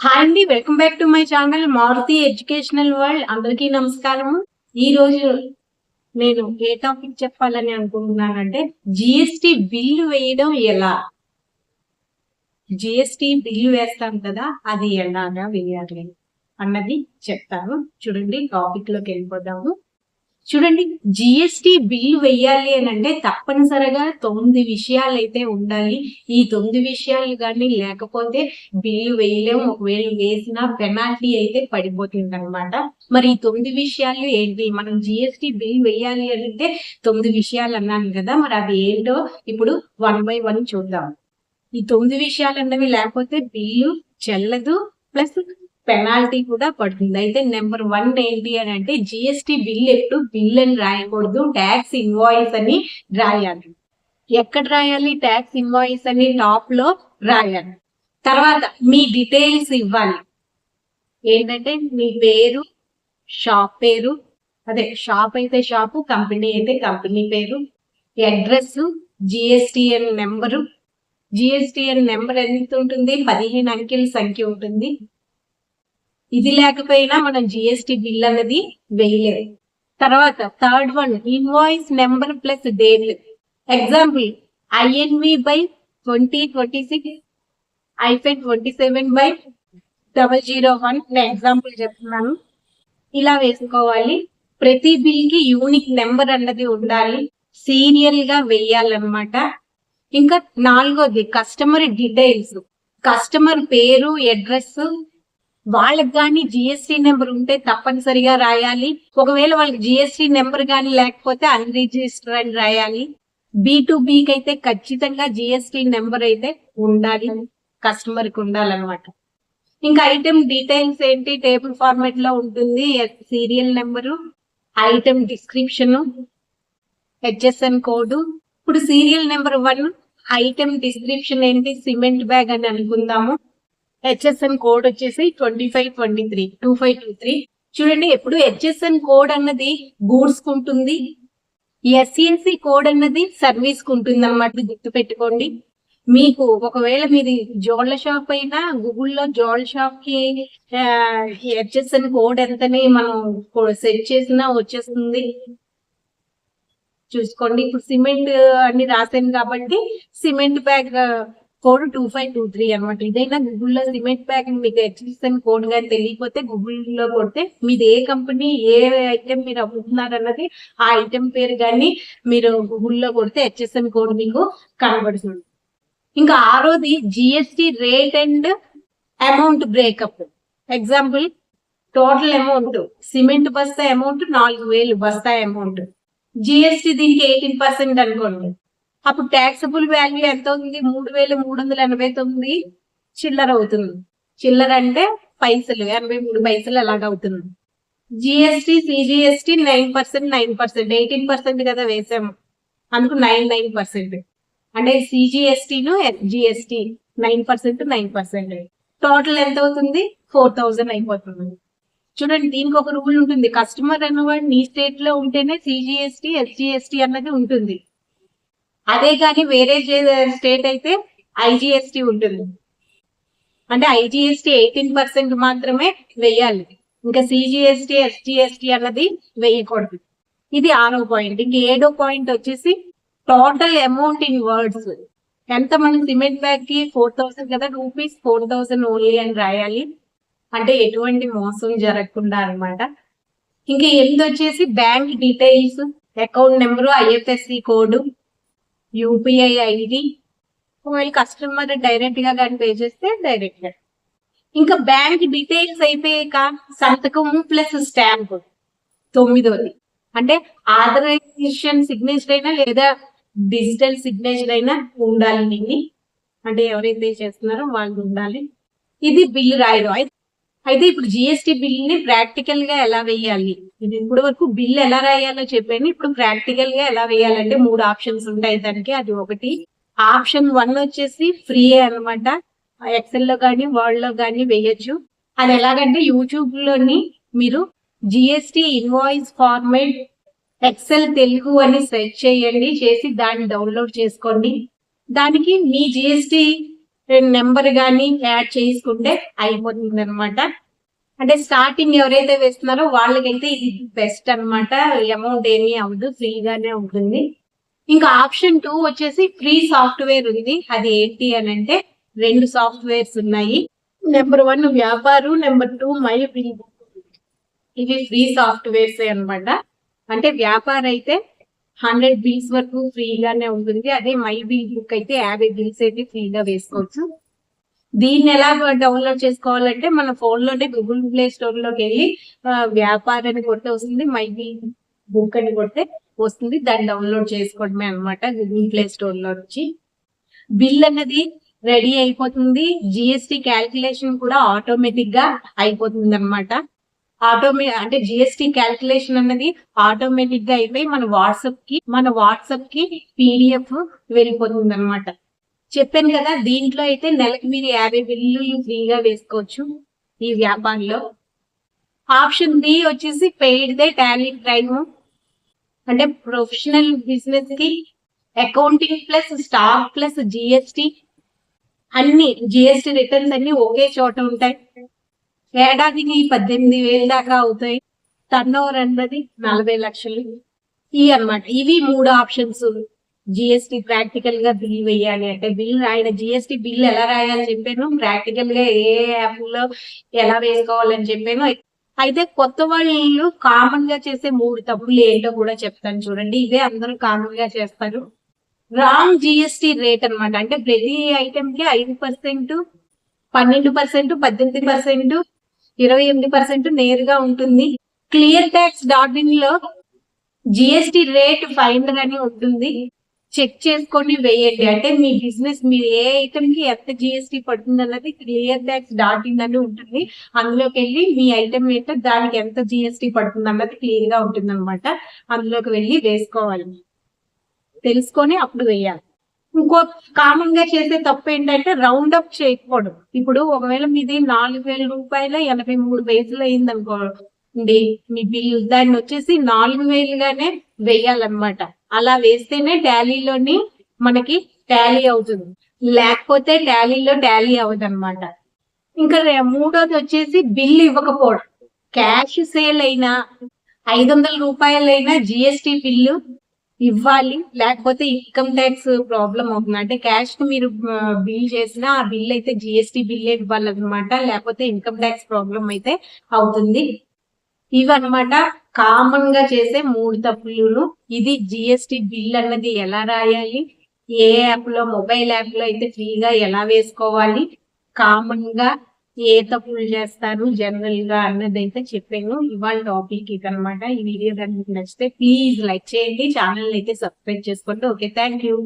Hi అండి, welcome back to my channel Maruti educational world. అందరికీ నమస్కారము. ఈ రోజు నేను ఏ టాపిక్ చెప్పాలని అనుకుంటున్నానంటే జిఎస్టి బిల్లు వేయడం ఎలా. జిఎస్టి బిల్లు వేస్తాం కదా, అది ఎలాగా వేయాలి అన్నది చెప్తాను. చూడండి, టాపిక్ లోకి వెళ్ళిపోదాము. చూడండి, జిఎస్టి బిల్లు వెయ్యాలి అని అంటే తప్పనిసరిగా 9 విషయాలు అయితే ఉండాలి. ఈ 9 విషయాలు కానీ లేకపోతే బిల్లు వేయలేము. ఒకవేళ వేసినా పెనాల్టీ అయితే పడిపోతుంది అనమాట. మరి ఈ 9 విషయాలు ఏంటి? మనం జిఎస్టి బిల్ వేయాలి అంటే 9 విషయాలు అన్నాను కదా, మరి అవి ఏంటో ఇప్పుడు 1 by 1 చూద్దాం. ఈ 9 విషయాలు అన్నవి లేకపోతే బిల్లు చెల్లదు, ప్లస్ పెనాల్టీ కూడా పడుతుంది. అయితే నెంబర్ 1 ఏంటి అని అంటే జిఎస్టి బిల్ ఎప్పుడు బిల్ అని రాయకూడదు, ట్యాక్స్ ఇన్వాయిస్ అని రాయాలి. ఎక్కడ రాయాలి? ట్యాక్స్ ఇన్వాయిస్ అని టాప్ లో రాయాలి. తర్వాత మీ డీటెయిల్స్ ఇవ్వాలి. ఏంటంటే మీ పేరు, షాప్ పేరు, అదే షాప్ అయితే షాపు, కంపెనీ అయితే కంపెనీ పేరు, address, GSTN number. GSTN number ఎంత ఉంటుంది? 15 అంకెల సంఖ్య ఉంటుంది. ఇది లేకపోయినా మనం జిఎస్టి బిల్ అనేది వేయలేదు. తర్వాత third one, invoice number plus date. Example INV by 2026-27 by 001. నేను ఎగ్జాంపుల్ చెప్తున్నాను. ఇలా వేసుకోవాలి. ప్రతి బిల్ కి యూనిక్ నెంబర్ అన్నది ఉండాలి, సీరియల్ గా వేయాలన్నమాట. ఇంకా 4వది కస్టమర్ డీటెయిల్స్. కస్టమర్ పేరు, అడ్రస్, వాళ్ళకి కానీ జిఎస్టి నెంబర్ ఉంటే తప్పనిసరిగా రాయాలి. ఒకవేళ వాళ్ళకి జిఎస్టి నెంబర్ కానీ లేకపోతే అన్రిజిస్టర్ అని రాయాలి. B2Bకి అయితే ఖచ్చితంగా జిఎస్టి నెంబర్ అయితే ఉండాలి, కస్టమర్ కి ఉండాలన్నమాట. ఇంకా ఐటమ్ డీటెయిల్స్ ఏంటి? టేబుల్ ఫార్మాట్ లో ఉంటుంది. Serial number, item description, HSN code. ఇప్పుడు సీరియల్ నెంబర్ 1, ఐటమ్ డిస్క్రిప్షన్ ఏంటి? సిమెంట్ బ్యాగ్ అని అనుకుందాము. HSN కోడ్ వచ్చేసి 2523. చూడండి, ఎప్పుడు HSN కోడ్ అన్నది గూడ్స్ కు ఉంటుంది, SCSC కోడ్ అన్నది సర్వీస్ కు ఉంటుంది అన్నమాట. గుర్తు పెట్టుకోండి. మీకు ఒకవేళ మీది జోళ్ళ షాప్ అయినా గూగుల్లో జోళ్ళ షాప్ కి HSN కోడ్ ఎంతని మనం సెట్ చేసినా వచ్చేస్తుంది. చూసుకోండి. ఇప్పుడు సిమెంట్ అని రాసాను కాబట్టి సిమెంట్ బ్యాగ్ కోడ్ 2523 అనమాట. ఇదైనా గూగుల్లో సిమెంట్ బ్యాగ్ మీకు HSN కోడ్ కానీ తెలియకపోతే గూగుల్లో కొడితే మీది ఏ కంపెనీ, ఏ ఐటెం మీరు అమ్ముతున్నారు అన్నది ఆ ఐటెం పేరు కానీ మీరు గూగుల్లో కొడితే HSN కోడ్ మీకు కనబడుతుంది. ఇంకా 6వది GST rate and amount breakup. Example total amount, cement బస్తా అమౌంట్ 4000 బస్తా అమౌంట్, జిఎస్టి దీనికి 18% అనుకోండి. అప్పుడు ట్యాక్సబుల్ వాల్యూ ఎంత అవుతుంది? 3389 చిల్లర అవుతుంది. చిల్లర అంటే పైసలు, 83 పైసలు అలాగ అవుతుంది. జిఎస్టి సిజిఎస్టి 9%, 18% కదా వేసాము, అందుకు 9%. అంటే సిజిఎస్టిను జిఎస్టి 9%. టోటల్ ఎంత అవుతుంది? 4000 అయిపోతుంది. చూడండి, దీనికి ఒక రూల్ ఉంటుంది. కస్టమర్ అన్నవాడు నీ స్టేట్ లో ఉంటేనే సిజిఎస్టి SGST అన్నది ఉంటుంది. అదే కానీ వేరే స్టేట్ అయితే IGST ఉంటుంది. అంటే IGST 18% మాత్రమే వేయాలి, ఇంకా CGST SGST అన్నది వేయకూడదు. ఇది 6వ పాయింట్. ఇంక 7వ పాయింట్ వచ్చేసి టోటల్ అమౌంట్ ఇన్ వర్డ్స్. ఎంత మనం సిమెంట్ బ్యాగ్ కి 4000 కదా, ₹4000 ఓన్లీ అని రాయాలి. అంటే ఎటువంటి మోసం జరగకుండా అనమాట. ఇంకా 8 వచ్చేసి bank details, account number, IFSC code, UPI ID. ఒకవేళ కస్టమర్ డైరెక్ట్ గా కానీ పే చేస్తే డైరెక్ట్ గా. ఇంకా బ్యాంక్ డీటెయిల్స్ అయిపోయాక సంతకము ప్లస్ స్టాంప్ 9వది. అంటే ఆథరైజేషన్ సిగ్నేచర్ అయినా లేదా డిజిటల్ సిగ్నేచర్ అయినా ఉండాలి దీన్ని. అంటే ఎవరైతే చేస్తున్నారో వాళ్ళు ఉండాలి. ఇది బిల్ రాయడం. అయితే ఇప్పుడు జిఎస్టి బిల్ ని ప్రాక్టికల్ గా ఎలా వేయాలి? ఇది ఇప్పుడు వరకు బిల్ ఎలా రాయాలో చెప్పాను. ఇప్పుడు ప్రాక్టికల్ గా ఎలా వేయాలంటే 3 ఆప్షన్స్ ఉంటాయి దానికి. అది ఒకటి, ఆప్షన్ 1 వచ్చేసి ఫ్రీ అనమాట. ఎక్సెల్ లో కానీ వర్డ్ లో కానీ వేయచ్చు. అది ఎలాగంటే యూట్యూబ్ లోని మీరు GST invoice format excel Telugu అని సెర్చ్ చేయండి, చేసి దాన్ని డౌన్లోడ్ చేసుకోండి. దానికి మీ జిఎస్టి నెంబర్ గాని యాడ్ చేసుకుంటే అయిపోతుంది అనమాట. అంటే స్టార్టింగ్ ఎవరైతే వేస్తున్నారో వాళ్ళకైతే ఇది బెస్ట్ అన్నమాట. అమౌంట్ ఏమీ అవ్వదు, ఫ్రీగానే ఉంటుంది. ఇంకా ఆప్షన్ 2 వచ్చేసి ఫ్రీ సాఫ్ట్వేర్ ఉంది. అది ఏంటి అని అంటే 2 సాఫ్ట్వేర్స్ ఉన్నాయి. నెంబర్ 1 వ్యాపారు, నెంబర్ 2 మై బిల్. ఇవి ఫ్రీ సాఫ్ట్వేర్స్ అన్నమాట. అంటే వ్యాపార అయితే 100 బిల్స్ వరకు ఫ్రీగానే ఉంటుంది. అదే మై బిల్ బుక్ అయితే 50 బిల్స్ అయితే ఫ్రీగా వేసుకోవచ్చు. దీన్ని ఎలా డౌన్లోడ్ చేసుకోవాలంటే మన ఫోన్ లోనే గూగుల్ ప్లే స్టోర్ లోకి వెళ్ళి వ్యాపార అని కొడితే వస్తుంది, మై బిల్ బుక్ అని కొడితే వస్తుంది. దాన్ని డౌన్లోడ్ చేసుకోవడమే అనమాట గూగుల్ ప్లే స్టోర్ లో నుంచి. బిల్ అనేది రెడీ అయిపోతుంది. జిఎస్టి క్యాల్కులేషన్ కూడా ఆటోమేటిక్ గా అయిపోతుంది అనమాట. అంటే జిఎస్టి క్యాల్కులేషన్ అన్నది ఆటోమేటిక్ గా అయిపోయి మన వాట్సాప్ కి PDF వెళ్ళిపోతుంది అనమాట. చెప్పాను కదా, దీంట్లో అయితే నెలకి మీరు 50 బిల్లులు ఫ్రీగా వేసుకోవచ్చు ఈ వ్యాపారంలో. ఆప్షన్ 3 వచ్చేసి పెయిడ్ దే టాలీ ప్రైమ్. అంటే ప్రొఫెషనల్ బిజినెస్ కి accounting plus stock plus GST అన్ని జిఎస్టి రిటర్న్స్ అన్ని ఒకే చోట ఉంటాయి. ఏడాదికి 18,000 దాకా అవుతాయి. టర్న్ ఓవర్ అన్నది 40 లక్షలు. అన్నమాట. ఇవి 3 ఆప్షన్స్. జిఎస్టి ప్రాక్టికల్ గా బిల్ వేయాలి అంటే బిల్ ఆయన జిఎస్టి బిల్ ఎలా రాయాలని చెప్పాను, ప్రాక్టికల్ గా ఏ యాప్ లో ఎలా వేసుకోవాలని చెప్పాను. అయితే కొత్త వాళ్ళు కామన్ గా చేసే 3 తప్పులు ఏంటో కూడా చెప్తాను చూడండి. ఇవే అందరూ కామన్ గా చేస్తారు. రాంగ్ జిఎస్టి రేట్ అన్నమాట. అంటే ప్రతి ఐటమ్ కి 5%, 12%, 18%, 28% నేరుగా ఉంటుంది. cleartax.in లో జిఎస్టి రేట్ ఫైండర్ అని ఉంటుంది. చెక్ చేసుకొని వేయండి. అంటే మీ బిజినెస్ మీరు ఏ ఐటమ్ కి ఎంత జిఎస్టి పడుతుంది అన్నది cleartax.in అని ఉంటుంది. అందులోకి వెళ్ళి మీ ఐటమ్ ఏంటో దానికి ఎంత జిఎస్టి పడుతుంది అన్నది క్లియర్ గా ఉంటుంది అనమాట. అందులోకి వెళ్ళి వేసుకోవాలి, తెలుసుకొని అప్పుడు వేయాలి. ఇంకో కామన్ గా చేసే తప్పు ఏంటంటే రౌండ్ అప్ చేయకపోవడం. ఇప్పుడు ఒకవేళ మీది 4,000 రూపాయలు 83 పైసలు అయింది అనుకోండి మీ బిల్లు, దాన్ని వచ్చేసి 4,000 గానే వేయాలన్నమాట. అలా వేస్తేనే టాలీలోని మనకి టాలీ అవుతుంది, లేకపోతే టాలీలో టాలీ అవ్వదు అనమాట. ఇంకా మూడోది వచ్చేసి బిల్లు ఇవ్వకపోవడం. క్యాష్ సేల్ అయినా 500 రూపాయలైనా జిఎస్టి బిల్లు ఇవ్వాలి, లేకపోతే ఇన్కమ్ ట్యాక్స్ ప్రాబ్లం అవుతుంది. అంటే క్యాష్ కు మీరు బిల్ చేసినా ఆ బిల్ అయితే జిఎస్టి బిల్ ఇవ్వాలన్నమాట, లేకపోతే ఇన్కమ్ ట్యాక్స్ ప్రాబ్లం అయితే అవుతుంది. ఇవన్నమాట కామన్ గా చేసే 3 తప్పులు. ఇది జిఎస్టి బిల్ అన్నది ఎలా రాయాలి, ఏ యాప్ లో మొబైల్ యాప్ లో అయితే ఫ్రీగా ఎలా వేసుకోవాలి, కామన్ గా ఏ తప్పులు చేస్తారు జనరల్ గా అన్నది అయితే చెప్పాను. ఇవాళ టాపిక్ ఇదనమాట. ఈ వీడియో కనుక నచ్చితే ప్లీజ్ లైక్ చేయండి, ఛానల్ అయితే సబ్స్క్రైబ్ చేసుకోండి. Okay, thank you.